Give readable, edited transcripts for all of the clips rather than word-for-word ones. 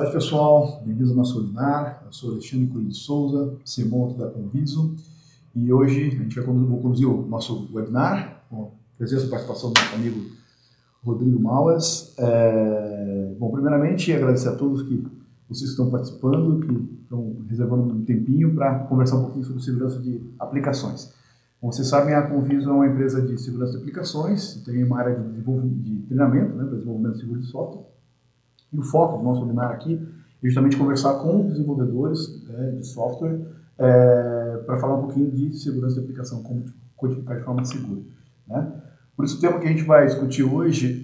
tarde, pessoal. Bem-vindos ao nosso webinar. Eu sou Alexandre Coelho de Souza, CMO aqui da Conviso. E hoje a gente vai conduzir o nosso webinar com a presença e participação do nosso amigo Rodrigo Mauas. Bom, primeiramente, agradecer a todos que vocês estão participando, que estão reservando um tempinho para conversar um pouquinho sobre segurança de aplicações. Como vocês sabem, a Conviso é uma empresa de segurança de aplicações, tem uma área de treinamento, para desenvolvimento de seguro de software. E o foco do nosso webinar aqui é justamente conversar com desenvolvedores de software para falar um pouquinho de segurança de aplicação, como codificar de forma segura. Por isso, o tema que a gente vai discutir hoje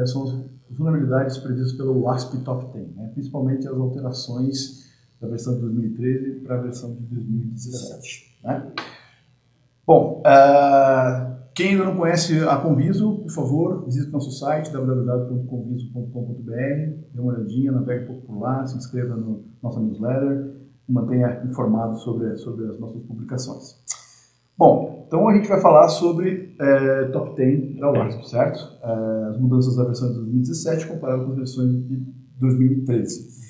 são as vulnerabilidades previstas pelo WASP Top 10, principalmente as alterações da versão de 2013 para a versão de 2017. Bom, quem ainda não conhece a Conviso, por favor, visite o nosso site www.conviso.com.br, dê uma olhadinha, navegue um pouco por lá, se inscreva no nosso newsletter e mantenha informado sobre as nossas publicações. Bom, então a gente vai falar sobre Top 10 da WASP, certo? As mudanças da versão de 2017 comparado com as versões de 2013.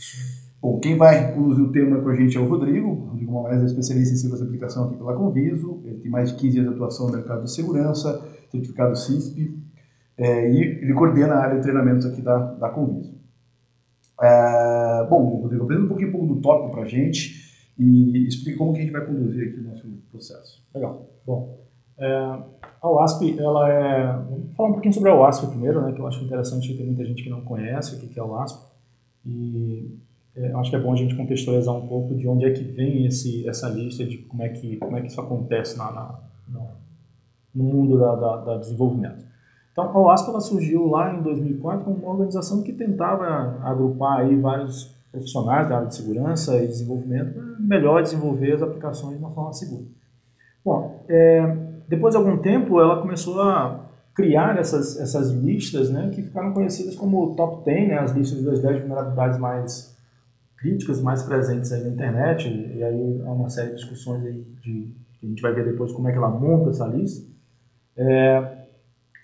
Bom, quem vai conduzir o tema com a gente é o Rodrigo. O Rodrigo Mauas é especialista em segurança de aplicação aqui pela Conviso. Ele tem mais de 15 anos de atuação no mercado de segurança, certificado CISP, e ele coordena a área de treinamentos aqui da Conviso. Bom, Rodrigo, apresenta um pouquinho do tópico para a gente e explica como que a gente vai conduzir aqui o nosso processo. Legal. Bom, a WASP, vamos falar um pouquinho sobre a WASP primeiro, que eu acho interessante, tem muita gente que não conhece o que é a WASP, e eu acho que é bom a gente contextualizar um pouco de onde é que vem essa lista de como é que isso acontece no mundo da desenvolvimento. Então, a WASP ela surgiu lá em 2004 como uma organização que tentava agrupar aí vários profissionais da área de segurança e desenvolvimento para melhor desenvolver as aplicações de uma forma segura. Bom, depois de algum tempo ela começou a criar essas listas, que ficaram conhecidas como Top 10, as listas das 10 vulnerabilidades mais críticas, mais presentes aí na internet, e aí há uma série de discussões aí que a gente vai ver depois como é que ela monta essa lista.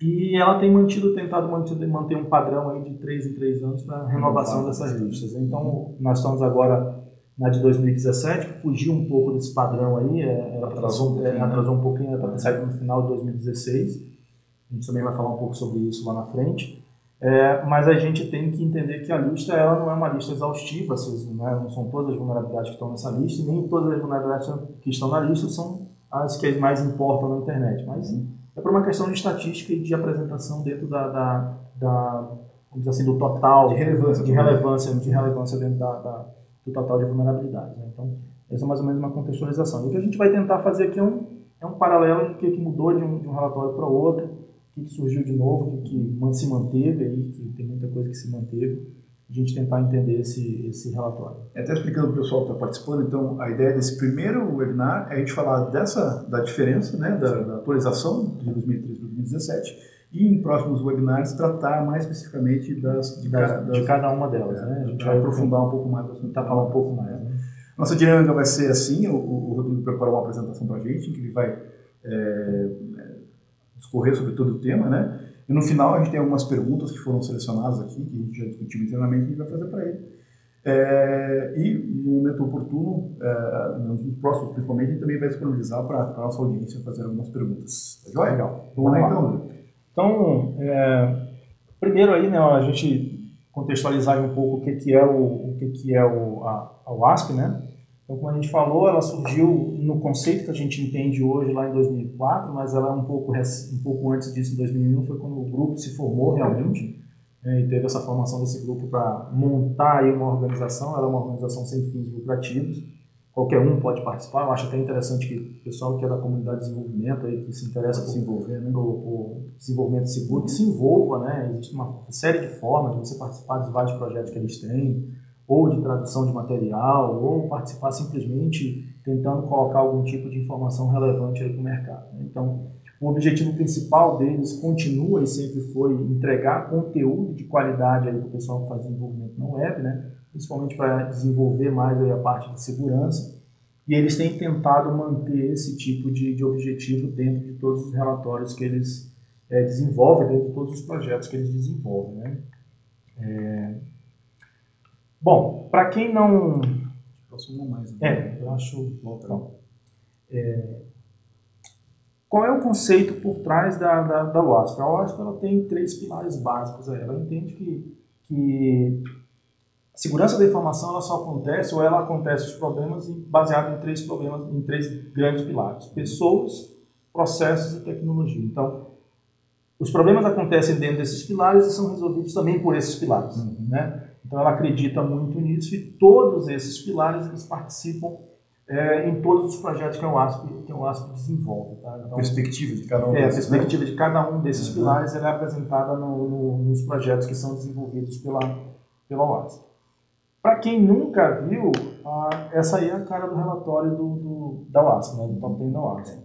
E ela tem tentado manter um padrão aí de 3 em 3 anos para a renovação dessas listas. Então, nós estamos agora na de 2017, que fugiu um pouco desse padrão aí, atrasou um pouquinho, ela está saindo no final de 2016. A gente também vai falar um pouco sobre isso lá na frente. Mas a gente tem que entender que a lista ela não é uma lista exaustiva, não são todas as vulnerabilidades que estão nessa lista, e nem todas as vulnerabilidades que estão na lista são as que mais importam na internet. Mas é por uma questão de estatística e de apresentação dentro vamos dizer assim, do total de relevância dentro do total de vulnerabilidades. Então, essa é mais ou menos uma contextualização. E o que a gente vai tentar fazer aqui é um paralelo do que mudou de um relatório para o outro, o que surgiu de novo, o que se manteve aí, que tem muita coisa que se manteve, a gente tentar entender esse relatório. Até explicando para o pessoal que está participando, então, a ideia desse primeiro webinar é a gente falar da diferença, da atualização de 2013 para 2017, e em próximos webinars tratar mais especificamente de cada uma delas. A gente vai aprofundar um pouco mais, tentar falar um pouco mais. Nossa dinâmica vai ser assim, o Rodrigo preparou uma apresentação para a gente, que ele vai discorrer sobre todo o tema, e no final a gente tem algumas perguntas que foram selecionadas aqui, que a gente já discutiu internamente, e a gente vai fazer para ele. E no momento oportuno, nos próximos principalmente, a gente também vai disponibilizar para a nossa audiência fazer algumas perguntas. Tá joia? Legal. Vamos lá, então, primeiro aí, a gente contextualizar um pouco o que é a WASP, Então, como a gente falou, ela surgiu no conceito que a gente entende hoje lá em 2004, mas ela um pouco antes disso, em 2001, foi quando o grupo se formou realmente, e teve essa formação desse grupo para montar aí uma organização. Ela é uma organização sem fins lucrativos, qualquer um pode participar. Eu acho até interessante que o pessoal que é da comunidade de desenvolvimento, aí, que se interessa por desenvolver o desenvolvimento seguro, que se envolva, existe uma série de formas de você participar dos vários projetos que eles têm, ou de tradução de material, ou participar simplesmente tentando colocar algum tipo de informação relevante para o mercado. Então, o objetivo principal deles continua e sempre foi entregar conteúdo de qualidade para o pessoal que faz desenvolvimento na web, principalmente para desenvolver mais aí a parte de segurança, e eles têm tentado manter esse tipo de objetivo dentro de todos os relatórios que eles desenvolvem, dentro de todos os projetos que eles desenvolvem. Bom, para quem não... Passou uma mais. Né? eu acho... Qual é o conceito por trás da WASP? A WASP ela tem 3 pilares básicos. Ela entende que a segurança da informação ela só acontece, ou ela acontece os problemas baseado em 3 problemas, em 3 grandes pilares: pessoas, processos e tecnologia. Então, os problemas acontecem dentro desses pilares e são resolvidos também por esses pilares. Né? Então, ela acredita muito nisso e todos esses pilares eles participam em todos os projetos que a WASP desenvolve. Tá? Então, a perspectiva de cada um a perspectiva de cada um desses pilares ela é apresentada nos projetos que são desenvolvidos pela WASP. Para quem nunca viu, essa aí é a cara do relatório da WASP, né, do Top 10 da WASP.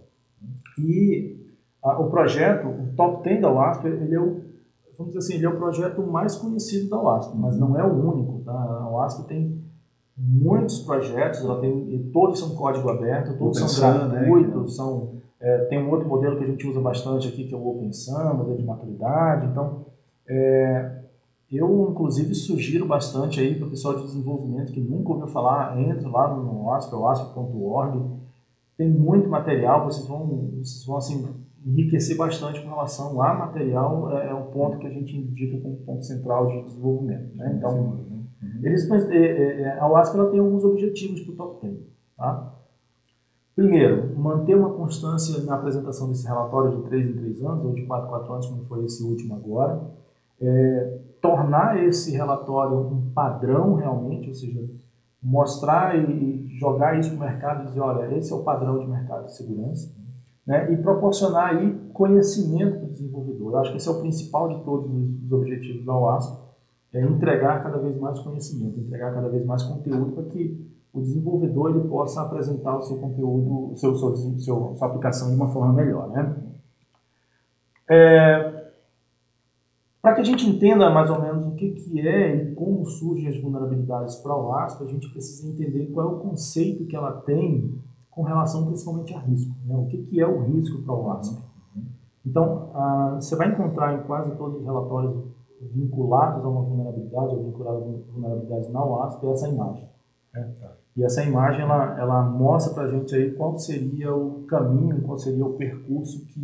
E o projeto, o Top 10 da WASP, ele é vamos dizer assim, ele é o projeto mais conhecido da WASP, mas não é o único. Tá? A WASP tem muitos projetos, todos são código aberto, todos são gratuitos, tem um outro modelo que a gente usa bastante aqui, que é o OpenSUN, modelo de maturidade. Então, eu, inclusive, sugiro bastante aí para o pessoal de desenvolvimento que nunca ouviu falar, entre lá no WASP, wasp.org. Tem muito material, vocês vão assim, enriquecer bastante com relação a material, é um ponto que a gente indica como ponto central de desenvolvimento. Né? Então, a WASP ela tem alguns objetivos para o Top 10. Tá? Primeiro, manter uma constância na apresentação desse relatório de 3 em 3 anos, ou de 4 em 4 anos, como foi esse último agora. Tornar esse relatório um padrão realmente, ou seja, mostrar e jogar isso para o mercado e dizer, olha, esse é o padrão de mercado de segurança, né? E proporcionar aí conhecimento para o desenvolvedor. Eu acho que esse é o principal de todos os objetivos da WASP, entregar cada vez mais conhecimento, entregar cada vez mais conteúdo para que o desenvolvedor ele possa apresentar o seu conteúdo, sua aplicação de uma forma melhor. Né? Para que a gente entenda mais ou menos o que é e como surgem as vulnerabilidades para a WASP, a gente precisa entender qual é o conceito que ela tem com relação principalmente a risco. Né? O que é o risco para a WASP? Então, você vai encontrar em quase todos os relatórios vinculados a uma vulnerabilidade ou vinculados a vulnerabilidades na WASP essa imagem. Né? E essa imagem ela mostra para a gente aí qual seria o caminho, qual seria o percurso que,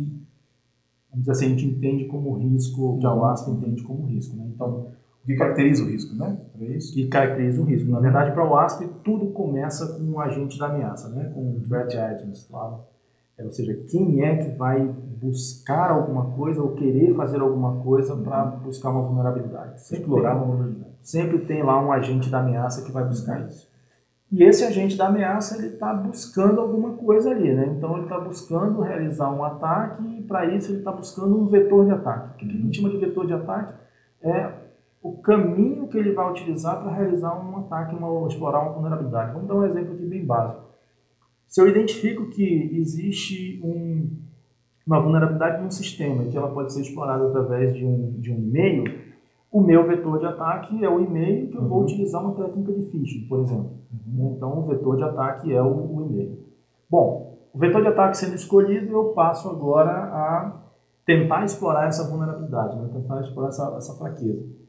vamos dizer assim, a gente entende como risco, que a WASP entende como risco. Né? Então, o que caracteriza o risco, né? É isso? Que caracteriza o risco. Na verdade, para a WASP, tudo começa com um agente da ameaça, né? Com um threat agent. Claro. Ou seja, quem é que vai buscar alguma coisa ou querer fazer alguma coisa para buscar uma vulnerabilidade? Explorar uma vulnerabilidade. Sempre tem lá um agente da ameaça que vai buscar isso. E esse agente da ameaça ele está buscando alguma coisa ali, né? Então ele está buscando realizar um ataque e para isso ele está buscando um vetor de ataque. O que a gente chama de vetor de ataque é o caminho que ele vai utilizar para realizar um ataque, explorar uma vulnerabilidade. Vamos dar um exemplo aqui bem básico. Se eu identifico que existe uma vulnerabilidade num sistema e que ela pode ser explorada através de um e-mail, o meu vetor de ataque é o e-mail que eu vou utilizar uma técnica de phishing, por exemplo. Então, o vetor de ataque é o e-mail. Bom, o vetor de ataque sendo escolhido, eu passo agora a tentar explorar essa vulnerabilidade, né? Tentar explorar essa fraqueza.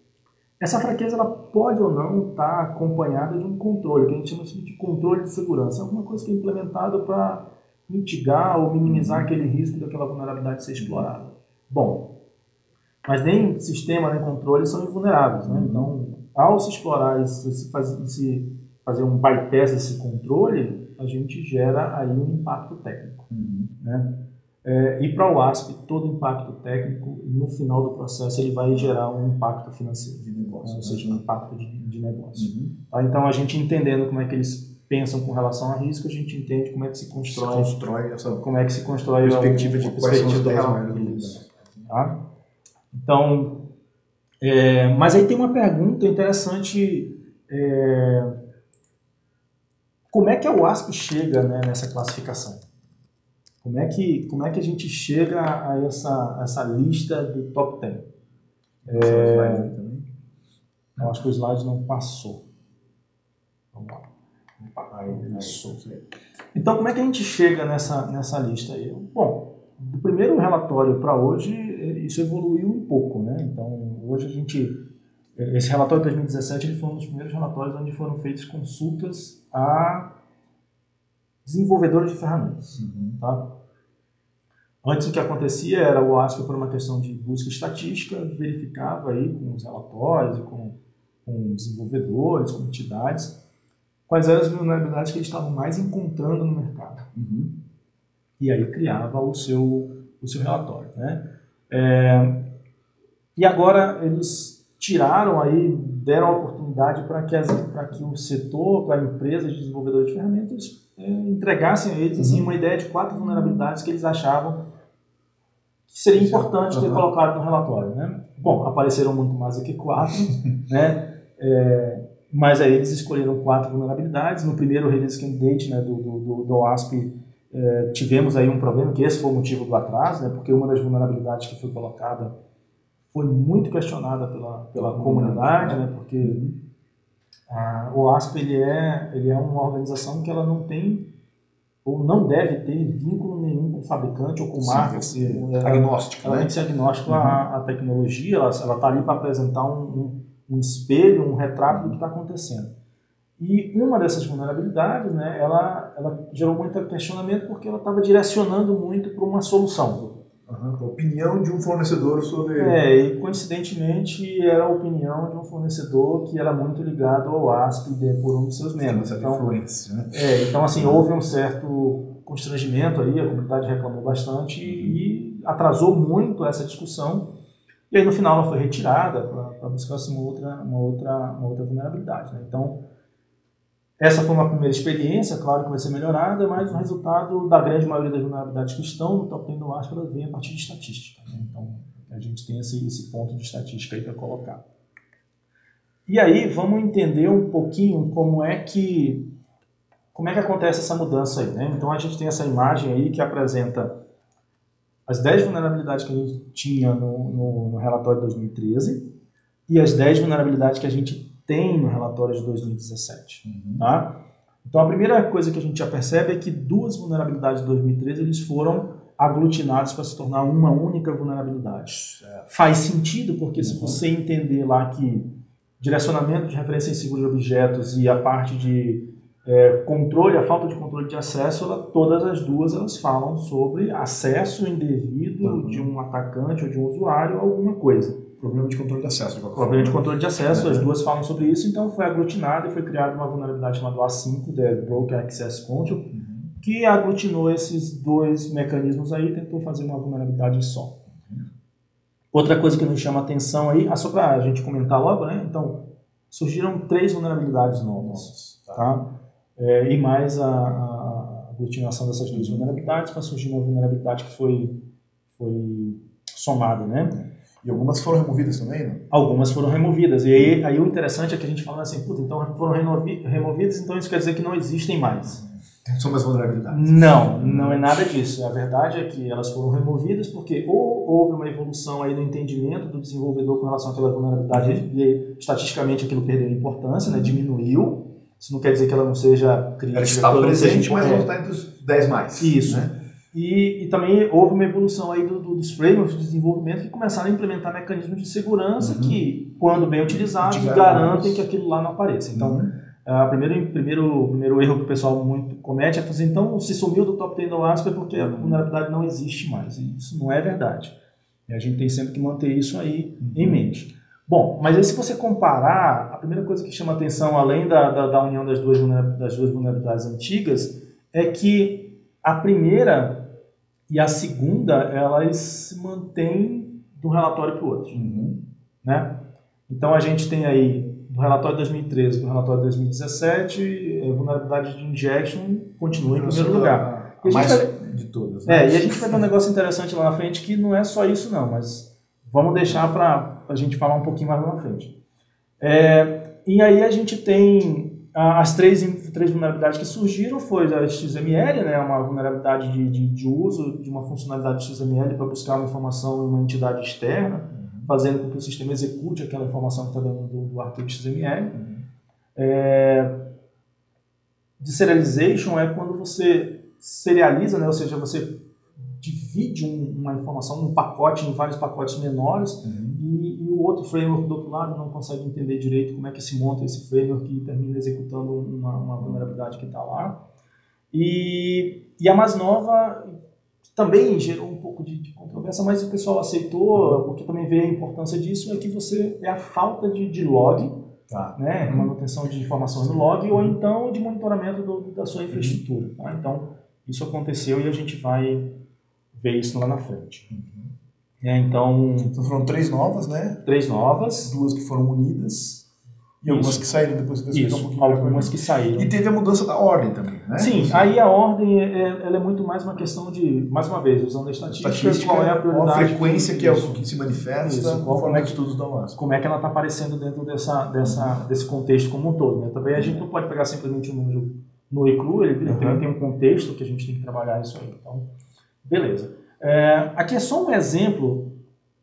Essa fraqueza ela pode ou não estar acompanhada de um controle, que a gente chama de controle de segurança. É alguma coisa que é implementada para mitigar ou minimizar aquele risco daquela vulnerabilidade ser explorada. Bom, mas nem sistema nem controle são invulneráveis. Né? Então, ao se explorar e se fazer um bypass desse controle, a gente gera aí um impacto técnico. Né? E para o WASP, todo impacto técnico, no final do processo, ele vai gerar um impacto financeiro de negócio, ou seja, um impacto de negócio. Tá? Então, a gente entendendo como é que eles pensam com relação a risco, a gente entende como é que se constrói como é que se constrói a perspectiva de quais são os 10 maiores. Tá? Então, mas aí tem uma pergunta interessante, como é que a WASP chega, né, nessa classificação? Como é que a gente chega a essa lista do top 10? Eu acho que o slide não passou. Vamos lá. Passou. Então, como é que a gente chega nessa lista aí? Bom, do primeiro relatório para hoje, isso evoluiu um pouco, né? Então, hoje a gente esse relatório de 2017 ele foi um dos primeiros relatórios onde foram feitas consultas a desenvolvedores de ferramentas. Tá? Antes o que acontecia era o OASP, por uma questão de busca estatística, verificava aí com os relatórios, com desenvolvedores, com entidades, quais eram as vulnerabilidades que eles estavam mais encontrando no mercado. E aí criava o seu relatório. Né? E agora eles tiraram aí, deram a oportunidade para que o setor, para a empresa de desenvolvedores de ferramentas, entregassem a eles assim, uma ideia de 4 vulnerabilidades que eles achavam que seria importante ter colocado no relatório. Né? Bom, apareceram muito mais do que 4, né? Mas aí eles escolheram 4 vulnerabilidades. No primeiro release candidate, né, do OASP, tivemos aí um problema, que esse foi o motivo do atraso, né, porque uma das vulnerabilidades que foi colocada foi muito questionada pela comunidade, né, porque o OASP ele é uma organização que ela não tem ou não deve ter vínculo nenhum com fabricante ou com marca. Agnóstico. Ela tem que ser agnóstico à tecnologia, ela está ali para apresentar um espelho, um retrato do que está acontecendo. E uma dessas vulnerabilidades, né, ela gerou muito questionamento porque ela estava direcionando muito para uma solução. A opinião de um fornecedor sobre... E coincidentemente era a opinião de um fornecedor que era muito ligado ao ASP por um dos seus membros. Então, influência, né? Então assim, houve um certo constrangimento aí, a comunidade reclamou bastante e atrasou muito essa discussão. E aí no final ela foi retirada para buscar assim, uma outra vulnerabilidade. Né? Então, essa foi uma primeira experiência, claro que vai ser melhorada, mas o resultado da grande maioria das vulnerabilidades que estão no top 10 do ASP vem a partir de estatística. Né? Então, a gente tem esse ponto de estatística aí para colocar. E aí, vamos entender um pouquinho como é que acontece essa mudança aí. Né? Então, a gente tem essa imagem aí que apresenta as 10 vulnerabilidades que a gente tinha no relatório de 2013 e as 10 vulnerabilidades que a gente tem no relatório de 2017. Tá? Então, a primeira coisa que a gente já percebe é que 2 vulnerabilidades de 2013 eles foram aglutinadas para se tornar uma única vulnerabilidade. Faz sentido, porque se você entender lá que direcionamento de referência insegura de objetos e a parte de controle, a falta de controle de acesso, todas as duas elas falam sobre acesso indevido de um atacante ou de um usuário a alguma coisa. Problema de controle de acesso. Problema de controle de acesso, as duas falam sobre isso, então foi aglutinado e foi criada uma vulnerabilidade chamada A5, The Broker Access Control, que aglutinou esses 2 mecanismos aí e tentou fazer uma vulnerabilidade só. Outra coisa que nos chama a atenção aí, só para a gente comentar logo, né? Então, surgiram 3 vulnerabilidades novas, tá? E mais a aglutinação dessas 2 vulnerabilidades para surgir uma vulnerabilidade que foi somada, né? E algumas foram removidas também, né? Algumas foram removidas. E aí o interessante é que a gente fala assim, então foram removidas, então isso quer dizer que não existem mais. São mais vulnerabilidades. Não é nada disso. A verdade é que elas foram removidas porque ou houve uma evolução aí no entendimento do desenvolvedor com relação àquela vulnerabilidade e estatisticamente aquilo perdeu importância, né? Diminuiu. Isso não quer dizer que ela não seja crítica. Ela estava presente, mas não está entre os 10 mais. Isso. Né? E também houve uma evolução aí dos frameworks de desenvolvimento que começaram a implementar mecanismos de segurança que, quando bem utilizados, garantem que aquilo lá não apareça. Então, o primeiro erro que o pessoal muito comete é fazer, então, se sumiu do top 10 do ASP é porque a vulnerabilidade não existe mais. E isso não é verdade. E a gente tem sempre que manter isso aí em mente. Bom, mas aí se você comparar, a primeira coisa que chama atenção, além da união das duas vulnerabilidades antigas, é que a primeira e a segunda, elas se mantêm de um relatório para o outro. Né? Então, a gente tem aí, do relatório de 2013 para o relatório de 2017, a vulnerabilidade de injection continua em primeiro lugar. De todas. Né? E a gente vai ter um negócio interessante lá na frente que não é só isso não, mas vamos deixar para a gente falar um pouquinho mais lá na frente. E aí a gente tem as três vulnerabilidades que surgiram, foi a XML, né, uma vulnerabilidade de uso de uma funcionalidade de XML para buscar uma informação em uma entidade externa, fazendo com que o sistema execute aquela informação que está dentro do arquivo XML. Deserialization é quando você serializa, né, ou seja, você divide uma informação num pacote, em vários pacotes menores, e o outro framework do outro lado não consegue entender direito como é que se monta esse framework e termina executando uma vulnerabilidade que está lá. E a mais nova também gerou um pouco de controvérsia, mas o pessoal aceitou, porque também vê a importância disso, é que é a falta de log, né, manutenção de informações no log, ou então de monitoramento da sua infraestrutura. Tá? Então, isso aconteceu e a gente vai ver isso lá na frente. Então foram 3 novas, né? 3 novas. 2 que foram unidas. E algumas que saíram depois. Algumas que saíram. E teve a mudança da ordem também, né? Sim, aí a ordem ela é muito mais uma questão de, mais uma vez, usando a estatística, qual é a prioridade. Qual a frequência que é o que se manifesta, como é que estudos da OASP. Como é que ela está aparecendo dentro desse contexto como um todo. Né? Também a gente não pode pegar simplesmente um número no e-cru, ele tem um contexto que a gente tem que trabalhar isso aí. Então, beleza. Aqui é só um exemplo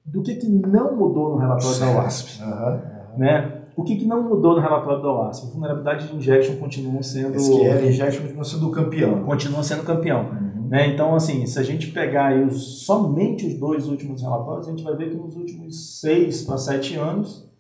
do que não mudou no relatório da OASP. Né? O que não mudou no relatório da OASP? A vulnerabilidade de injection continua sendo... SQL injection continua sendo o campeão. Continua sendo campeão. Né? Então, assim, se a gente pegar aí somente os 2 últimos relatórios, a gente vai ver que nos últimos 6 para 7 anos,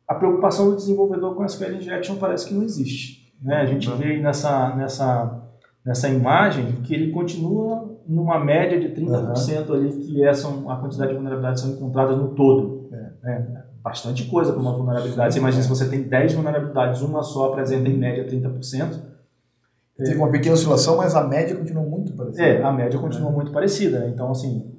a preocupação do desenvolvedor com SQL injection parece que não existe. Né? A gente vê aí nessa imagem que ele continua numa média de 30% ali, que a quantidade de vulnerabilidades são encontradas no todo. Né? Bastante coisa para uma vulnerabilidade. Você imagina se você tem 10 vulnerabilidades, uma só apresenta em média 30%. Teve uma pequena oscilação, mas a média continua muito parecida. A média continua muito parecida. Então, assim,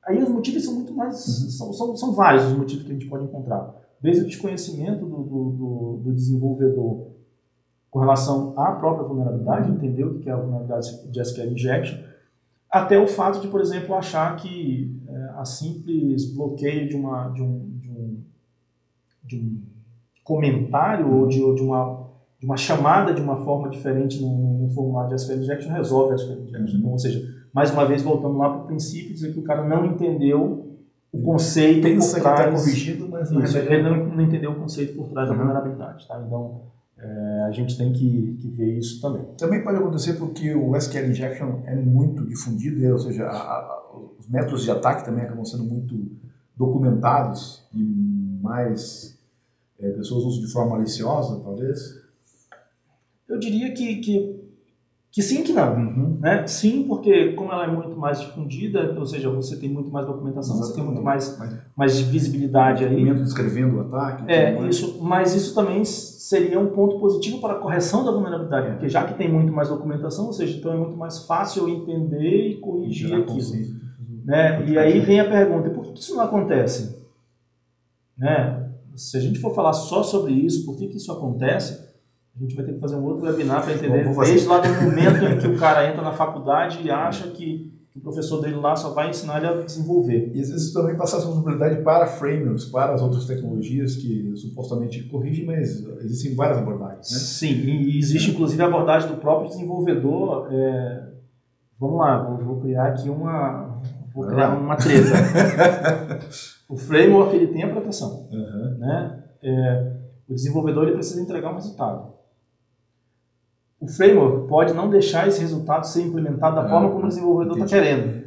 aí os motivos são muito mais... São vários os motivos que a gente pode encontrar. Desde o desconhecimento do desenvolvedor com relação à própria vulnerabilidade, entender o que é a vulnerabilidade de SQL injection, até o fato de, por exemplo, achar que a simples bloqueio de um comentário ou de uma chamada de uma forma diferente no formulário de SQL injection resolve a SQL injection. Então, ou seja, mais uma vez voltamos lá para o princípio, dizer que o cara não entendeu o conceito pensa por trás. Que está corrigido, mas ele não entendeu o conceito por trás da vulnerabilidade. Tá? Então, a gente tem que ver isso também. Também pode acontecer porque o SQL injection é muito difundido, ou seja, os métodos de ataque também acabam sendo muito documentados e mais pessoas usam de forma maliciosa, talvez? Eu diria que sim e que não. Né? Sim, porque como ela é muito mais difundida, ou seja, você tem muito mais documentação, você tem muito mais visibilidade aí. Descrevendo o ataque. Mas isso também seria um ponto positivo para a correção da vulnerabilidade, porque já que tem muito mais documentação, ou seja, então é muito mais fácil eu entender e corrigir aquilo. Né? E aí vem a pergunta, por que isso não acontece? Né? Se a gente for falar só sobre isso, por que isso acontece, a gente vai ter que fazer um outro webinar para entender, desde lá do momento em que o cara entra na faculdade e acha que o professor dele lá só vai ensinar ele a desenvolver. E às vezes também passa a responsabilidade para frameworks, para as outras tecnologias que supostamente corrigem, mas existem várias abordagens. Né? Sim, e existe inclusive a abordagem do próprio desenvolvedor. Vamos lá, vou criar aqui uma treta. O framework ele tem a proteção. Né? O desenvolvedor ele precisa entregar um resultado. O framework pode não deixar esse resultado ser implementado da forma como o desenvolvedor está querendo.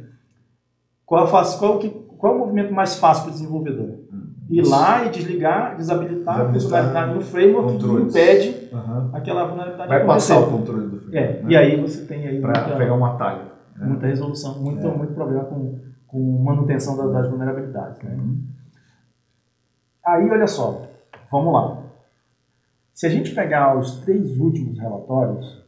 Qual é o movimento mais fácil para o desenvolvedor? Ir lá e desligar, desabilitar a funcionalidade no framework que impede aquela vulnerabilidade de acontecer. Vai passar o controle do framework. Né? E aí você tem aí para pegar um atalho. Muita resolução, muito problema com manutenção das vulnerabilidades. Né? Aí, olha só, vamos lá. Se a gente pegar os 3 últimos relatórios,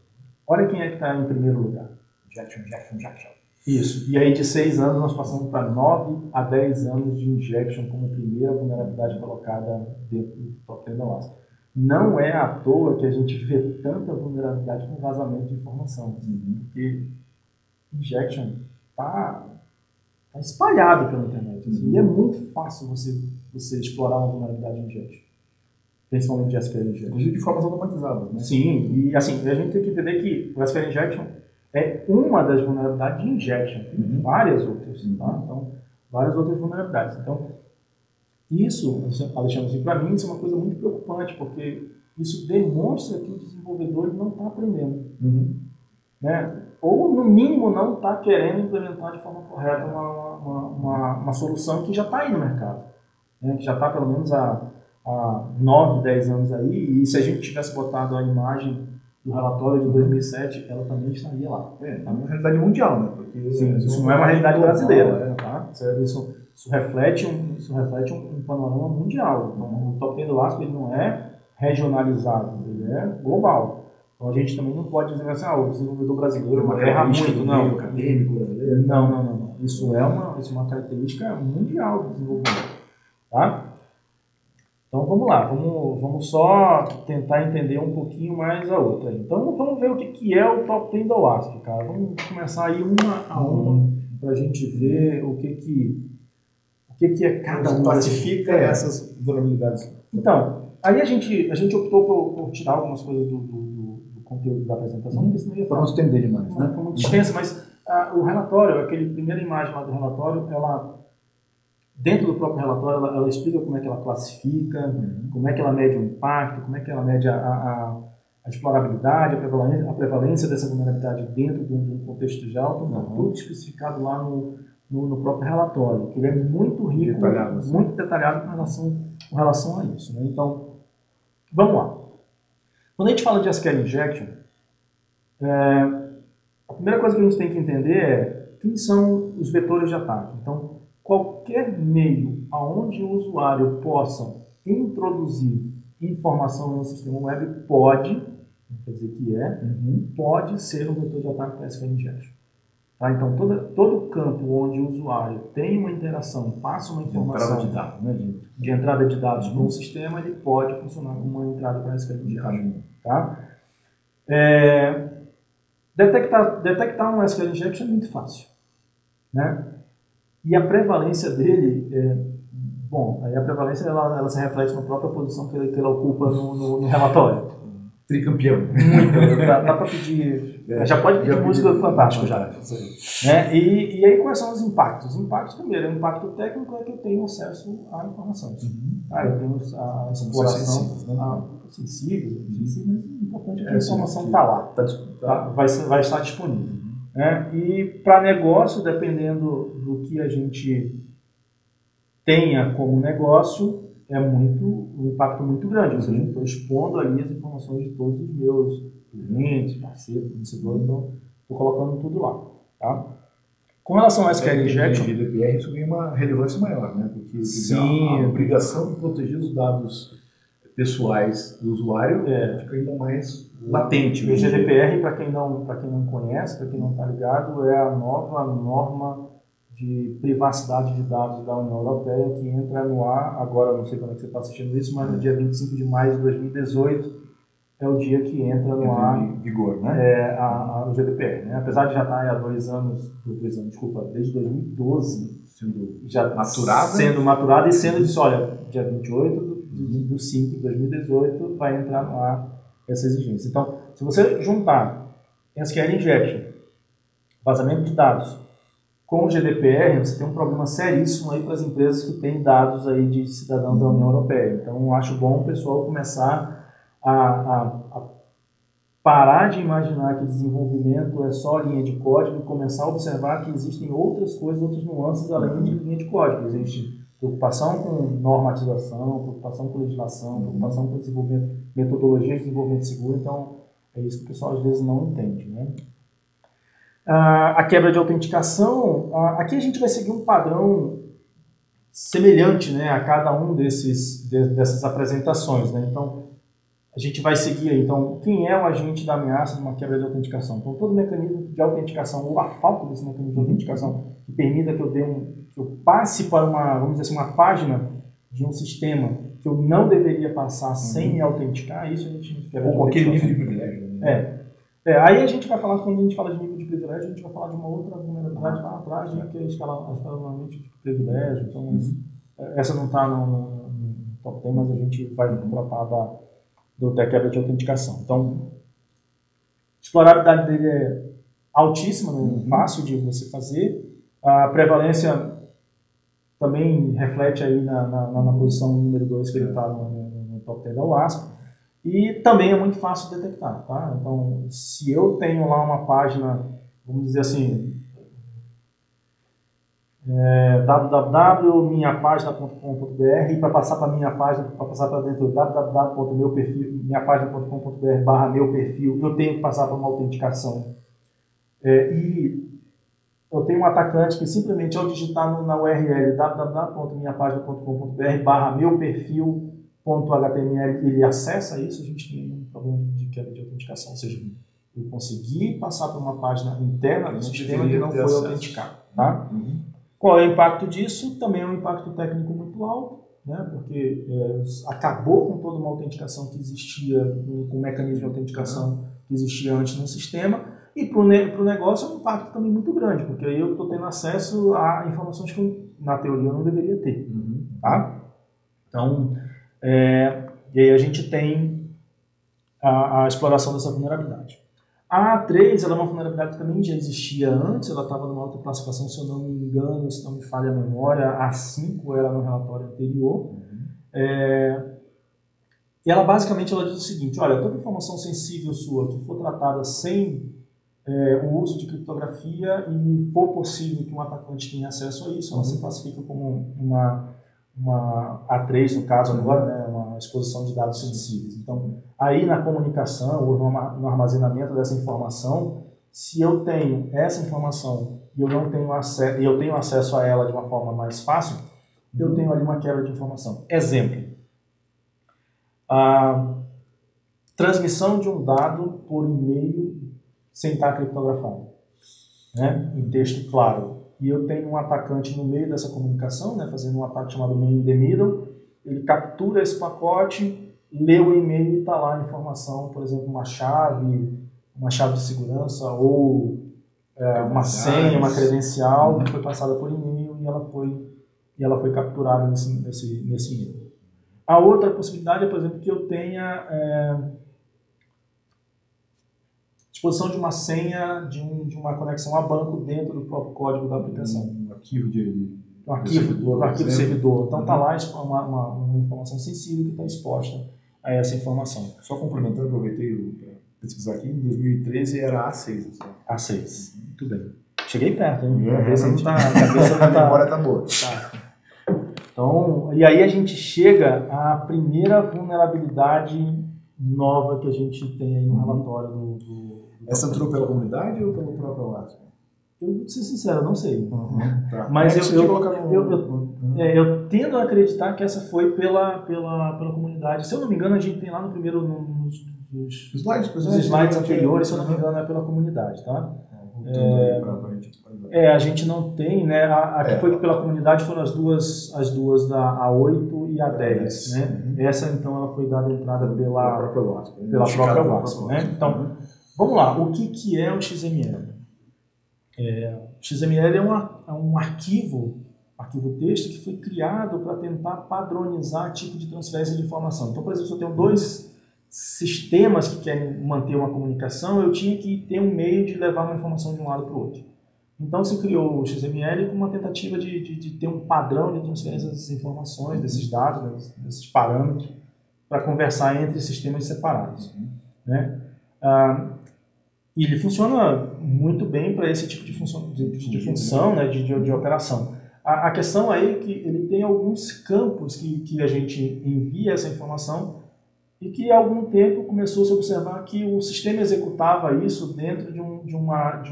olha quem é que está em primeiro lugar. Injection. Isso. E aí de 6 anos nós passamos para 9 a 10 anos de injection como primeira vulnerabilidade colocada dentro do top 10 da OASP. Não é à toa que a gente vê tanta vulnerabilidade com vazamento de informação. Porque injection está espalhado pela internet. E é muito fácil você explorar uma vulnerabilidade de injection. Principalmente de SQL injection. Inclusive de formas automatizadas, né? Sim, e assim, a gente tem que entender que o SQL injection é uma das vulnerabilidades de injection. Tem várias outras, tá? Então, várias outras vulnerabilidades. Então, isso, Alexandre, assim, para mim, isso é uma coisa muito preocupante, porque isso demonstra que o desenvolvedor não está aprendendo. né? Ou, no mínimo, não está querendo implementar de forma correta uma solução que já está aí no mercado, né? Que já está pelo menos há 9, 10 anos aí, e se a gente tivesse botado a imagem do relatório de 2007, ela também estaria lá. É uma realidade mundial, né? Porque sim, isso não é uma realidade brasileira, tá? Isso reflete um panorama mundial. Então, o Top 10 do ASP ele não é regionalizado, ele é global. Então a gente também não pode dizer assim, o desenvolvedor brasileiro erra muito, não. Acadêmico brasileiro. Não. Isso é uma característica mundial do desenvolvimento, tá? Então vamos lá, vamos só tentar entender um pouquinho mais a outra. Então vamos ver o que é o Top 10 da OASP, cara. Vamos começar aí uma a uma para a gente ver o que é cada um. Classifica essas vulnerabilidades. Então, aí a gente optou por tirar algumas coisas do conteúdo da apresentação, porque senão ia para não estender demais, né? Foi muito extensa, mas o relatório, aquele primeira imagem lá do relatório, ela dentro do próprio relatório, ela explica como é que ela classifica, como é que ela mede o impacto, como é que ela mede a explorabilidade, a prevalência dessa vulnerabilidade dentro de um contexto geral. Então, está tudo especificado lá no próprio relatório, que ele é muito rico, detalhado, assim. Muito detalhado com relação a isso, né? Então, vamos lá. Quando a gente fala de SQL Injection, a primeira coisa que a gente tem que entender é quem são os vetores de ataque. Então, qualquer meio aonde o usuário possa introduzir informação no sistema web pode, não quer dizer que pode ser um vetor de ataque para SQL Injection. Tá? Então, todo campo onde o usuário tem uma interação, passa uma informação de entrada de dados para um sistema, ele pode funcionar como uma entrada para SQL Injection. Tá? Detectar um SQL Injection é muito fácil, né? E a prevalência dele, aí a prevalência ela se reflete na própria posição que ela ocupa no relatório. Tricampeão. Muito, dá para pedir, já pode pedir música fantástica já. Né? E aí quais são os impactos? Os impactos, primeiro, o impacto técnico é que eu tenho acesso à informação. Eu tenho a exploração sensível, mas o importante é que a informação está lá, vai estar disponível. Né? E para negócio, dependendo do que a gente tenha como negócio, um impacto muito grande. Ou seja, eu estou expondo ali as informações de todos os meus clientes, parceiros, fornecedores, então estou colocando tudo lá. Tá? Com relação a SQL Injection, GDPR, isso ganha uma relevância maior, né? Porque a obrigação de proteger os dados pessoais do usuário fica ainda mais latente. O GDPR, para quem não conhece, para quem não está ligado, é a nova norma de privacidade de dados da União Europeia que entra no ar, agora não sei quando é que você está assistindo isso, mas no dia 25 de maio de 2018 é o dia que entra no ar em vigor, né? O GDPR. Né? Apesar de já estar há 2 anos, desde 2012, sendo maturado e sendo disso, olha, dia 28 do 5 de 2018 vai entrar no ar essa exigência. Então, se você juntar SQL Injection, vazamento de dados, com o GDPR, você tem um problema seríssimo aí para as empresas que têm dados aí de cidadão da União Europeia. Então, eu acho bom o pessoal começar a parar de imaginar que desenvolvimento é só linha de código e começar a observar que existem outras coisas, outras nuances além de linha de código. Existe preocupação com normatização, preocupação com legislação, preocupação com desenvolvimento, metodologia de desenvolvimento seguro. Então, é isso que o pessoal às vezes não entende, né? A quebra de autenticação, aqui a gente vai seguir um padrão semelhante, né, a cada um dessas apresentações. Né? Então, a gente vai seguir aí. Então, quem é o agente da ameaça numa quebra de autenticação? Então, todo mecanismo de autenticação, ou a falta desse mecanismo de autenticação, que permita que eu passe para vamos dizer assim, uma página de um sistema que eu não deveria passar sem me autenticar, isso a gente quebra de autenticação. Ou aquele nível de privilégio. Né? Aí a gente vai falar, quando a gente fala de nível de privilégio, a gente vai falar de uma outra vulnerabilidade lá atrás, que é escalonamento de privilégio. Então, essa não está no top 10, mas a gente vai tratar da quebra de autenticação. Então, a explorabilidade dele é altíssima, né? Fácil de você fazer. A prevalência também reflete aí na posição número 2 que ele está no top 10 da OASP. E também é muito fácil de detectar, tá? Então, se eu tenho lá uma página, vamos dizer assim, www.minhapagina.com.br, e para passar para minha página, para passar para dentro do www.minhapagina.com.br/meu perfil, eu tenho que passar por uma autenticação. E eu tenho um atacante que simplesmente ao digitar na URL www.minhapagina.com.br/meu-perfil.html, ele acessa isso, a gente tem um problema de quebra de autenticação, ou seja, eu consegui passar por uma página interna do sistema que não foi autenticado. Tá? Qual é o impacto disso? Também é um impacto técnico muito alto, né? Porque acabou com toda uma autenticação que existia, com o mecanismo de autenticação que existia antes no sistema, e para o negócio é um impacto também muito grande, porque aí eu estou tendo acesso a informações que, na teoria, eu não deveria ter. Tá? Então, e aí a gente tem a exploração dessa vulnerabilidade. A A3 ela é uma vulnerabilidade que também já existia antes, ela estava numa outra classificação, se eu não me engano, se não me falha a memória, a A5 era no relatório anterior. E ela basicamente ela diz o seguinte, olha, toda informação sensível sua que for tratada sem o uso de criptografia e for possível que um atacante tenha acesso a isso, ela se classifica como uma A3, no caso agora, né, uma exposição de dados sensíveis. Então, aí na comunicação ou no armazenamento dessa informação, se eu tenho essa informação e eu tenho acesso a ela de uma forma mais fácil, eu tenho ali uma quebra de informação. Exemplo, a transmissão de um dado por e-mail sem estar criptografado, né, em texto claro. E eu tenho um atacante no meio dessa comunicação, né, fazendo um ataque chamado man in the middle, ele captura esse pacote, lê o e-mail e está lá a informação, por exemplo, uma chave de segurança ou uma senha, uma credencial que foi passada por e-mail e ela foi capturada nesse e-mail. A outra possibilidade é, por exemplo, que eu tenha disposição de uma senha de uma conexão a banco dentro do próprio código da aplicação. Um arquivo do servidor. Então está lá uma informação sensível que está exposta a essa informação. Só complementando, aproveitei para pesquisar aqui, em 2013 era A6. Assim. A6, muito bem. Cheguei perto, hein? A cabeça não tá... A memória está boa. Tá. Então, e aí a gente chega à primeira vulnerabilidade nova que a gente tem aí no relatório do Essa entrou pela comunidade ou pelo próprio WASP? Eu vou ser sincero, não sei. Tá. Mas eu tendo a acreditar que essa foi pela comunidade. Se eu não me engano, a gente tem lá no primeiro nos slides anteriores, se eu não me engano, é pela comunidade, tá? A gente não tem, né? A que foi pela comunidade foram as duas da A8 e a 10, né? Essa então ela foi dada entrada pela própria WASP, né? Então, vamos lá. O que é o XML? O XML é um arquivo texto que foi criado para tentar padronizar tipo de transferência de informação. Então, por exemplo, se eu tenho dois sistemas que querem manter uma comunicação, eu tinha que ter um meio de levar uma informação de um lado para o outro. Então se criou o XML com uma tentativa de ter um padrão de transferência dessas informações, desses dados, desses parâmetros, para conversar entre sistemas separados. Né? E ele funciona muito bem para esse tipo de função, né, de operação. A questão aí é que ele tem alguns campos que a gente envia essa informação e que há algum tempo começou a se observar que o sistema executava isso dentro de uma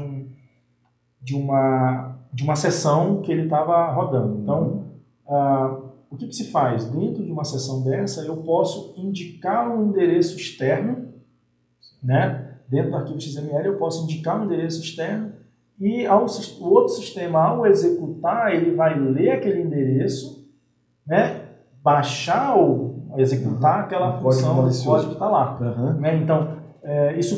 sessão que ele estava rodando. Então, o que se faz? Dentro de uma sessão dessa, eu posso indicar um endereço externo, né? Dentro do arquivo XML, eu posso indicar um endereço externo e o outro sistema, ao executar, ele vai ler aquele endereço, né? Baixar ou executar aquela função do código que está lá. Né? Então, isso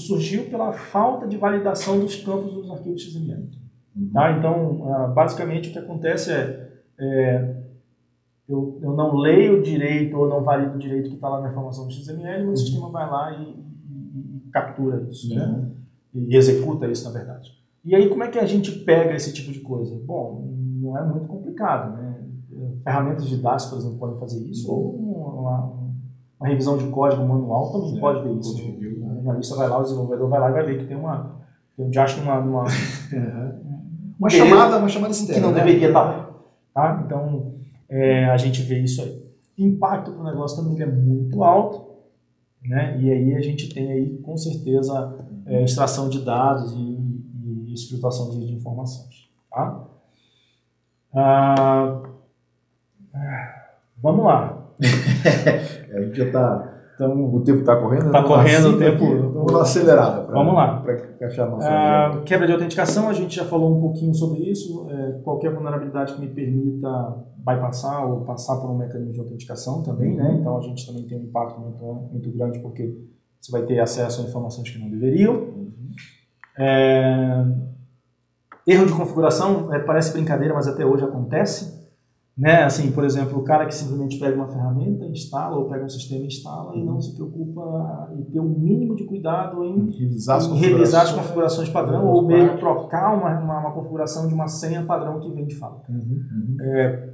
surgiu pela falta de validação dos campos dos arquivos XML. Tá? Então, basicamente, o que acontece eu não leio direito ou não valido direito o que está lá na informação do XML, mas o sistema vai lá e captura isso, né? E executa isso, na verdade. E aí, como é que a gente pega esse tipo de coisa? Bom, não é muito complicado, né? Ferramentas didáticas, por exemplo, podem fazer isso, ou uma revisão de código manual também pode ver isso. O jornalista vai lá, o desenvolvedor vai lá e vai ver que tem uma chamada externa. Que não deveria estar lá. Tá? Então, a gente vê isso aí. O impacto para o negócio também é muito alto, né? E aí a gente tem aí, com certeza, extração de dados e exfiltração de informações. Tá? Vamos lá. A gente já está... Então, o tempo está correndo? Está correndo o tempo. Vamos dar uma acelerada. Vamos lá. Para encaixar a nossa... Quebra de autenticação, a gente já falou um pouquinho sobre isso. Qualquer vulnerabilidade que me permita bypassar ou passar por um mecanismo de autenticação também, né? Então a gente também tem um impacto muito grande porque você vai ter acesso a informações que não deveriam. Erro de configuração, parece brincadeira, mas até hoje acontece. Né? Assim, por exemplo, o cara que simplesmente pega uma ferramenta, instala, ou pega um sistema e instala e não se preocupa em ter o mínimo de cuidado em revisar as configurações padrão ou mesmo trocar uma configuração de uma senha padrão que vem de fábrica.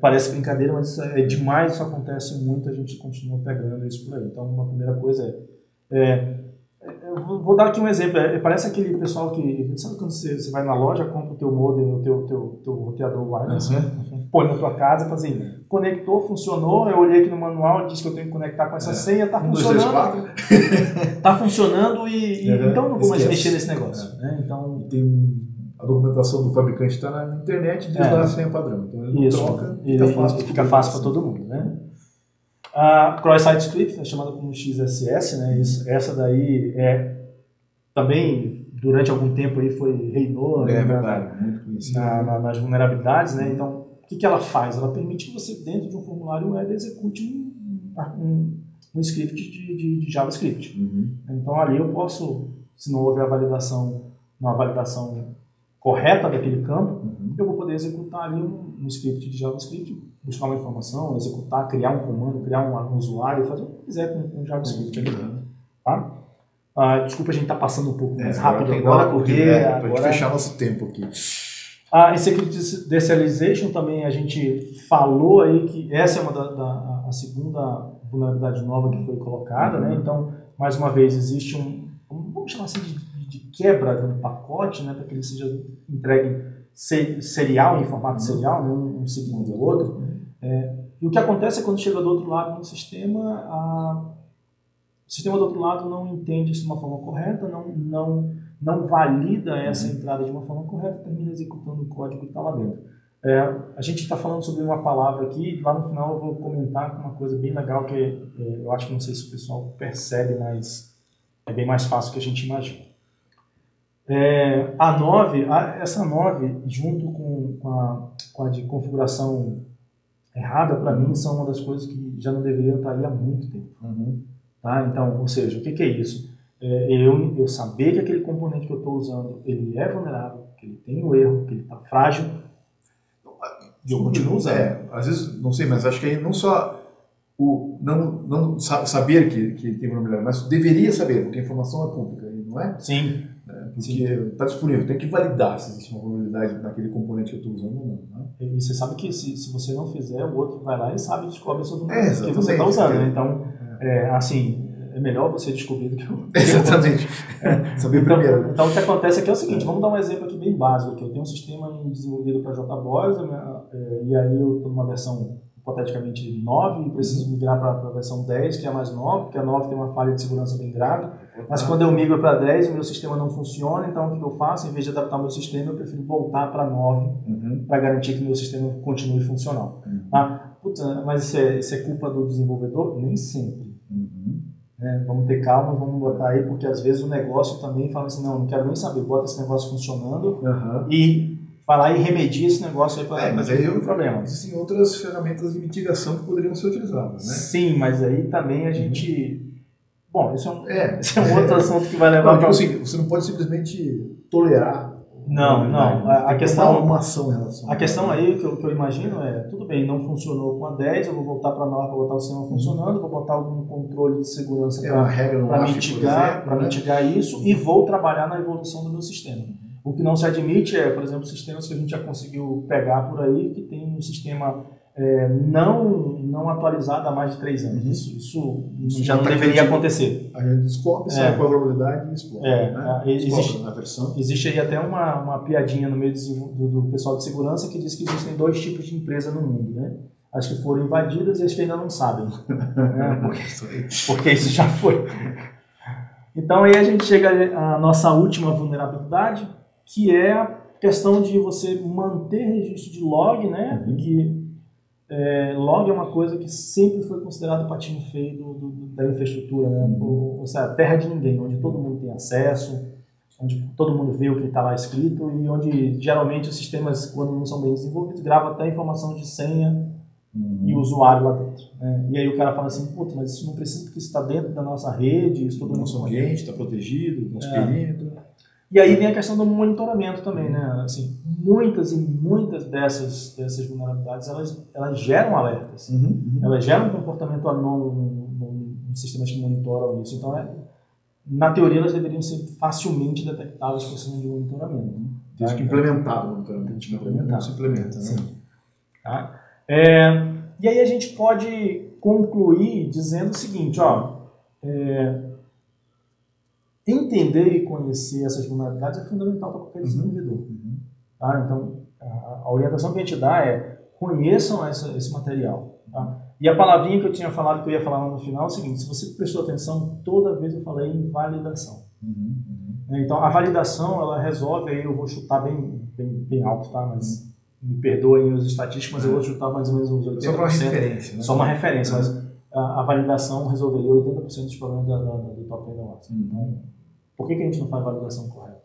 Parece brincadeira, mas é demais, isso acontece muito, a gente continua pegando isso por aí. Então, uma primeira coisa eu vou dar aqui um exemplo. Parece aquele pessoal que... Sabe quando você vai na loja, compra o teu modem, o teu roteador wireless, põe na tua casa e faz assim, conectou, funcionou, eu olhei aqui no manual, disse que eu tenho que conectar com essa senha, está funcionando. Está funcionando então não vou mais mexer nesse negócio. Né? Então, a documentação do fabricante está na internet e diz lá a senha padrão. Então ele troca e fica fácil para todo mundo. Né? A Cross-Site Script é chamada como XSS, né? Essa daí também durante algum tempo aí reinou muito conhecida nas vulnerabilidades, né? Então o que ela faz? Ela permite que você dentro de um formulário web execute um script de JavaScript. Então ali eu posso, se não houver uma validação correta daquele campo, eu vou poder executar ali um script de JavaScript, buscar uma informação, executar, criar um comando, criar um usuário, fazer o que quiser com JavaScript ali dentro. Tá? Desculpa, a gente está passando um pouco mais rápido agora, porque para a gente fechar nosso tempo aqui. A Security Deserialization também a gente falou aí que essa é a segunda vulnerabilidade nova que foi colocada, né? Então, mais uma vez, existe vamos chamar assim de quebra de um pacote, né, para que ele seja entregue serial, em formato serial, né, um seguindo o outro. E o que acontece é quando chega do outro lado no sistema, o sistema do outro lado não entende isso de uma forma correta, não valida essa entrada de uma forma correta, termina executando o código que está lá dentro. A gente está falando sobre uma palavra aqui, lá no final eu vou comentar uma coisa bem legal que eu acho que não sei se o pessoal percebe, mas é bem mais fácil do que a gente imagina. Essa 9, junto com a de configuração errada, para mim, são uma das coisas que já não deveriam estar aí há muito tempo. Tá? Então, ou seja, o que é isso? Eu saber que aquele componente que eu estou usando, ele é vulnerável, que ele tem um erro, que ele está frágil, e eu continuo usando. Às vezes, não sei, mas acho que aí não só não saber que tem vulnerabilidade, mas deveria saber, porque a informação é pública, não é? Sim. Porque está disponível, tem que validar se existe uma vulnerabilidade naquele componente que eu estou usando ou não. Né? E você sabe que se você não fizer, o outro vai lá e sabe e descobre a sua vulnerabilidade que você está usando. Né? Então, assim, é melhor você descobrir do que eu. Exatamente. Saber primeiro. Então, o que acontece aqui é o seguinte, vamos dar um exemplo aqui bem básico. Aqui. Eu tenho um sistema desenvolvido para JBoss, e aí eu estou numa versão hipoteticamente 9 e preciso migrar para a versão 10, que é a mais nova, porque a 9 tem uma falha de segurança bem grave. Mas quando eu migro para 10, o meu sistema não funciona, então o que eu faço? Em vez de adaptar o meu sistema, eu prefiro voltar para 9 para garantir que o meu sistema continue funcional. Mas isso é culpa do desenvolvedor? Nem sempre. Vamos ter calma, vamos botar aí, porque às vezes o negócio também fala assim, não quero nem saber, bota esse negócio funcionando e vai lá e remedia esse negócio aí para mas aí problema. Existem outras ferramentas de mitigação que poderiam ser utilizadas, né? Sim, mas aí também a gente... Bom, esse é um outro assunto que vai levar para... Você não pode simplesmente tolerar. Não. A questão, uma ação em relação a questão aí que eu imagino tudo bem, não funcionou com a 10, eu vou voltar para a 9 para botar o sistema funcionando, vou botar algum controle de segurança para mitigar isso e vou trabalhar na evolução do meu sistema. O que não se admite por exemplo, sistemas que a gente já conseguiu pegar por aí, que tem um sistema não atualizada há mais de 3 anos. Isso já não deveria acontecer. A gente descobre, sabe qual a probabilidade e explode. Né? Existe aí até uma piadinha no meio do pessoal de segurança que diz que existem 2 tipos de empresa no mundo, né? As que foram invadidas e as que ainda não sabem. Né? Porque isso já foi. Então aí a gente chega à nossa última vulnerabilidade, que é a questão de você manter registro de log, né? Que log é uma coisa que sempre foi considerado o patinho feio da infraestrutura, né? Ou seja, a terra de ninguém, onde todo mundo tem acesso, onde todo mundo vê o que está lá escrito e onde geralmente os sistemas, quando não são bem desenvolvidos, gravam até informação de senha e usuário lá dentro. Né? E aí o cara fala assim, puta, mas isso não precisa porque isso está dentro da nossa rede, isso todo mundo nosso ambiente está protegido, nosso perímetro. E aí vem a questão do monitoramento também, né? Assim, muitas dessas vulnerabilidades, elas geram alertas. Elas geram um comportamento anônimo nos sistemas que monitoram isso. Então, na teoria, elas deveriam ser facilmente detectáveis por sistema de monitoramento. Desde que implementado o monitoramento. Não se implementa, né? Sim. Tá? E aí a gente pode concluir dizendo o seguinte, entender e conhecer essas vulnerabilidades é fundamental para qualquer desenvolvedor. Tá? Então, a orientação que a gente dá é conheçam esse material. Tá? E a palavrinha que eu tinha falado, que eu ia falar lá no final, é o seguinte, se você prestou atenção, toda vez eu falei em validação. Então, a validação, ela resolve, aí eu vou chutar bem alto, tá? Mas me perdoem os estatísticos, mas eu vou chutar mais ou menos uns 80%. Só para uma referência. Né? Só uma referência, mas a validação resolveria 80% dos problemas do top 10 da WhatsApp. Então, por que a gente não faz validação correta?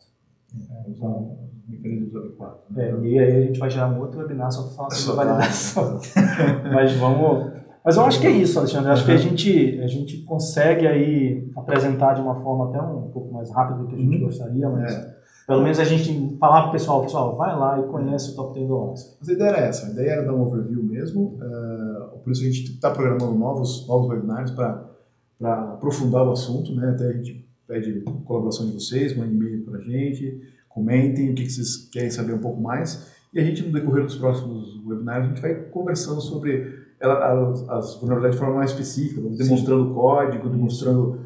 Então, mecanismos adequados. E aí a gente vai gerar um outro webinar só para falar sobre validação. Mas eu acho que é isso, Alexandre. Eu acho que a gente consegue aí apresentar de uma forma até um pouco mais rápida do que a gente gostaria, mas pelo menos a gente falar para o pessoal, vai lá e conhece o top 10 do OWASP. Mas a ideia era essa, a ideia era dar um overview mesmo, por isso a gente está programando novos webinários para aprofundar o assunto, né? Até a gente pede colaboração de vocês, mandem e-mail para a gente, comentem o que vocês querem saber um pouco mais, e a gente no decorrer dos próximos webinários a gente vai conversando sobre as vulnerabilidades de forma mais específica, demonstrando o código, demonstrando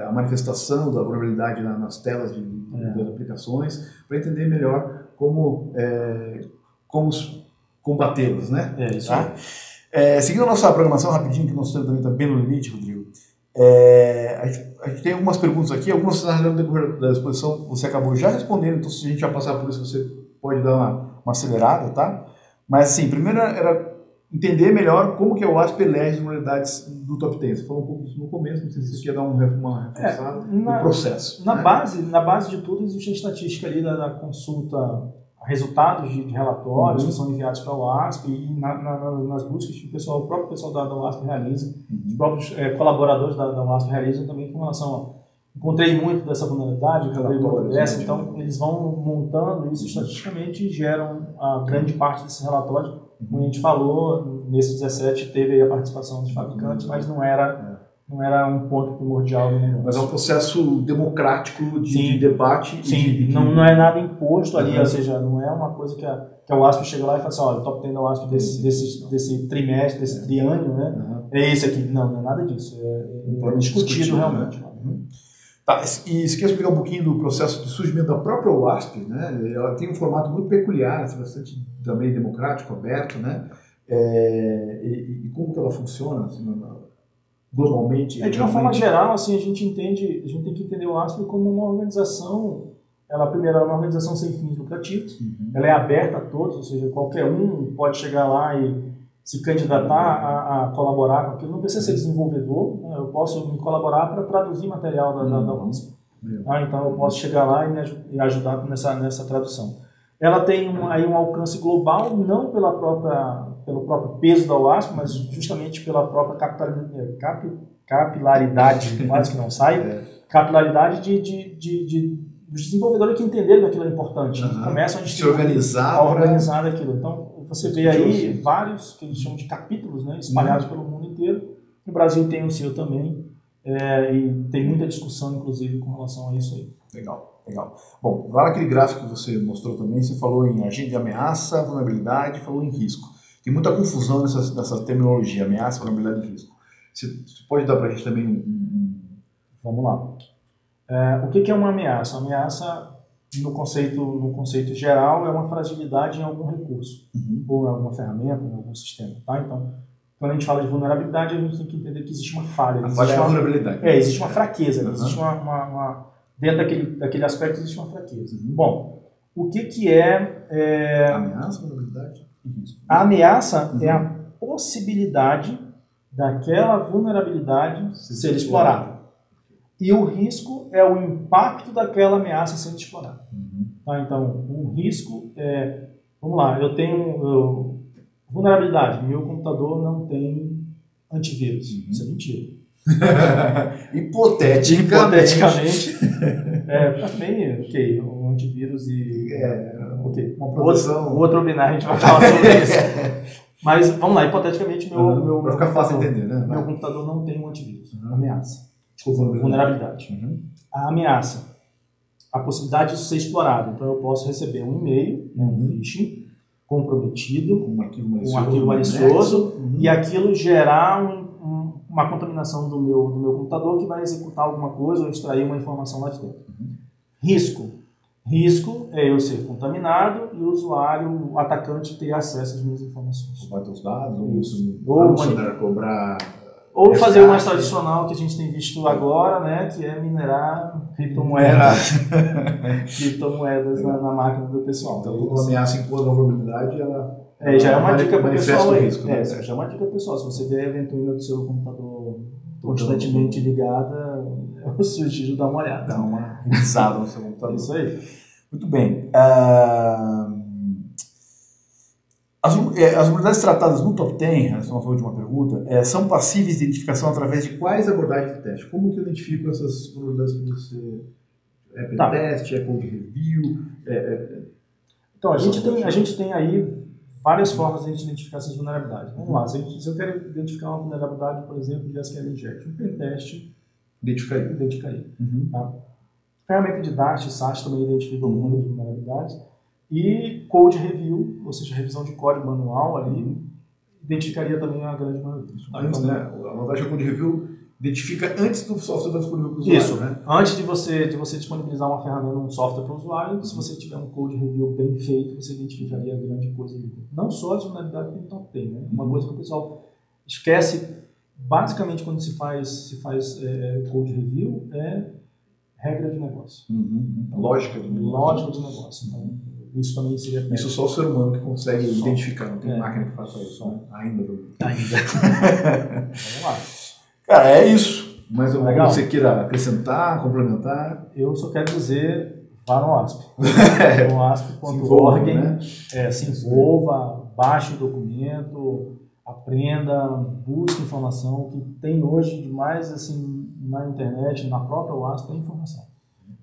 a manifestação da vulnerabilidade nas telas das aplicações, para entender melhor como combatê-las, né? Isso aí. Seguindo a nossa programação rapidinho, que o nosso tempo também está bem no limite, Rodrigo, a gente tem algumas perguntas aqui, algumas no decorrer da exposição você acabou já respondendo, então se a gente já passar por isso, você pode dar uma acelerada, tá? Mas assim, primeiro era entender melhor como que a OWASP elege as vulnerabilidades do top 10. Você falou um pouco disso no começo, não sei se você quer dar uma reforçada no processo. Na base de tudo existe a estatística ali da consulta, resultados de relatórios que são enviados para a OWASP e nas buscas que o próprio pessoal da OWASP realiza, os próprios colaboradores da OWASP realizam também com relação a encontrei muito dessa vulnerabilidade, encontrei muito dessa, então eles vão montando isso estatisticamente e geram a grande parte desses relatórios. Como a gente falou, nesse 17 teve a participação dos fabricantes, mas não era um ponto primordial no negócio. Mas é um processo democrático de debate. Sim, não é nada imposto ali, ou seja, não é uma coisa que a WASP chega lá e fala assim, olha, o top 10 da WASP desse trimestre, desse triânio, né? É esse aqui. Não é nada disso. É discutido realmente. Né? Tá, e você quer explicar um pouquinho do processo de surgimento da própria WASP, né? Ela tem um formato muito peculiar, bastante também democrático, aberto, né? E como que ela funciona assim, globalmente? De uma forma geral, assim, a gente tem que entender o WASP como uma organização. Ela primeiro é uma organização sem fins lucrativos, ela é aberta a todos, ou seja, qualquer um pode chegar lá e se candidatar a colaborar com aquilo, não precisa ser desenvolvedor, né? Eu posso me colaborar para traduzir material da WASP. Então eu posso chegar lá e ajudar nessa tradução. Ela tem aí um alcance global, não pelo próprio peso da WASP, mas justamente pela própria capilaridade, quase que não sai, capilaridade dos desenvolvedores que entenderam que aquilo é importante, começam a se organizar aquilo. Então, você vê aí vários, que eles chamam de capítulos, né, espalhados pelo mundo inteiro. No Brasil tem o seu também, e tem muita discussão, inclusive, com relação a isso aí. Legal. Bom, lá naquele gráfico que você mostrou também, você falou em agente de ameaça, vulnerabilidade, falou em risco. Tem muita confusão nessa terminologia, ameaça, vulnerabilidade e risco. Você pode dar para a gente também Vamos lá. O que é uma ameaça? Uma ameaça, no conceito geral, é uma fragilidade em algum recurso, ou em alguma ferramenta, em algum sistema. Tá? Então, quando a gente fala de vulnerabilidade, a gente tem que entender que existe uma falha. A falha é a vulnerabilidade. Existe uma fraqueza, existe dentro daquele aspecto existe uma fraqueza. Bom, o que é... Ameaça, vulnerabilidade e risco. A ameaça é a possibilidade daquela vulnerabilidade ser explorada. E o risco é o impacto daquela ameaça sendo explorada. Tá? Então, o risco é... Vamos lá, eu tenho vulnerabilidade. Meu computador não tem antivírus. Isso é mentira. Hipoteticamente. Também, ok, um antivírus e... ok, uma proteção. Outro webinar a gente vai falar sobre isso. Mas, vamos lá, hipoteticamente, para ficar fácil de entender, né? Meu computador não tem um antivírus. Ameaça. Vulnerabilidade. A ameaça. A possibilidade de isso ser explorado. Então, eu posso receber um e-mail, um phishing, comprometido, um arquivo malicioso, e aquilo gerar uma contaminação do meu computador que vai executar alguma coisa ou extrair uma informação lá de dentro. Risco. Risco é eu ser contaminado e o usuário, o atacante, ter acesso às minhas informações. Roubar os dados, ou cobrar... Ou fazer o mais tradicional que a gente tem visto agora, né, que é minerar criptomoedas, na máquina do pessoal. Então, quando uma ameaça impor a vulnerabilidade, ela já é uma dica para o pessoal. Risco, né? Já é uma dica pessoal. Se você vê a ventoinha do seu computador constantemente ligada, eu sugiro dar uma olhada. Dar uma revisada no seu computador. Isso aí. Muito bem. As vulnerabilidades tratadas no top 10, essa é a nossa última pergunta, são passíveis de identificação através de quais abordagens de teste? Como que eu identifico essas vulnerabilidades que você... teste, code review? Então, a gente tem aí várias formas de a gente identificar essas vulnerabilidades. Vamos lá, se eu quero identificar uma vulnerabilidade, por exemplo, de SQL Inject, um pentest identificaria. Tá? Ferramenta de Dart, SAS também identifica algumas vulnerabilidades. E code review, ou seja, revisão de código manual ali, identificaria também a grande maioria. Antes, né? A vantagem do code review identifica antes do software estar disponível para o usuário. Isso, né? Antes de você disponibilizar uma ferramenta, um software para o usuário, se você tiver um code review bem feito, você identificaria a grande coisa ali. Não só as vulnerabilidades que top tem, né? Uma coisa que o pessoal esquece, basicamente, quando se faz code review, é regra de negócio. Lógica de negócio. Então, isso também seria... Isso só o ser humano que consegue identificar, não tem máquina que faça isso. Né? Ainda. Vamos lá. Cara, é isso. Mas alguma coisa que você queira acrescentar, complementar? Eu só quero dizer, vá no ASP. No asp.org, né? Se envolva, baixe o documento, aprenda, busque informação. O que tem hoje de mais assim, na internet, na própria WASP, é informação.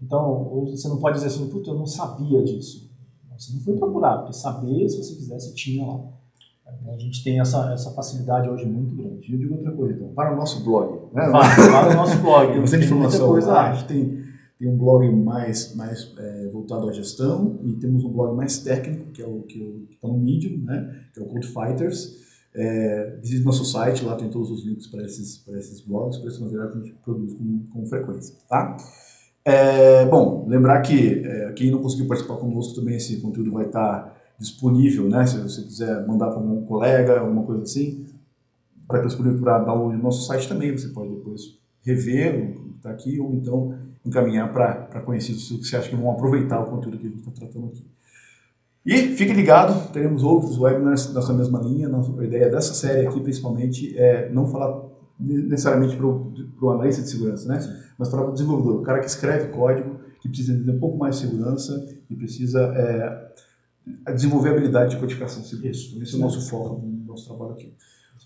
Então, hoje você não pode dizer assim, puta, eu não sabia disso. Você não foi procurar, porque saber, se você quisesse, tinha lá. A gente tem essa facilidade hoje muito grande. E eu digo outra coisa, então, para o nosso blog. Né? Para o nosso blog. Temos informação coisa lá. A gente tem um blog mais voltado à gestão e temos um blog mais técnico, que é o que está no Medium, né? Que é o Code Fighters. Visite nosso site, lá tem todos os links para esses blogs, para esse material que a gente produz com frequência. Tá? Bom, lembrar que quem não conseguiu participar conosco também, esse conteúdo vai estar disponível, né? Se você quiser mandar para um colega, alguma coisa assim, vai estar disponível para download no nosso site também. Você pode depois rever o que está aqui ou então encaminhar para conhecidos que você acha que vão aproveitar o conteúdo que a gente está tratando aqui. E fique ligado, teremos outros webinars nessa mesma linha. A ideia dessa série aqui, principalmente, é não falar necessariamente para o analista de segurança, né? Sim. Mas falar para o desenvolvedor, o cara que escreve código, que precisa entender um pouco mais de segurança e precisa desenvolver a habilidade de codificação segura. Esse é o nosso foco do nosso trabalho aqui.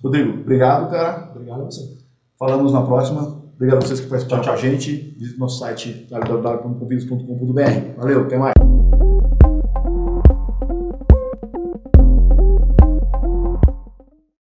Rodrigo, obrigado, cara. Obrigado a você. Falamos na próxima. Obrigado a vocês que participaram com a gente. Visite nosso site www.convidos.com.br. Valeu, até mais.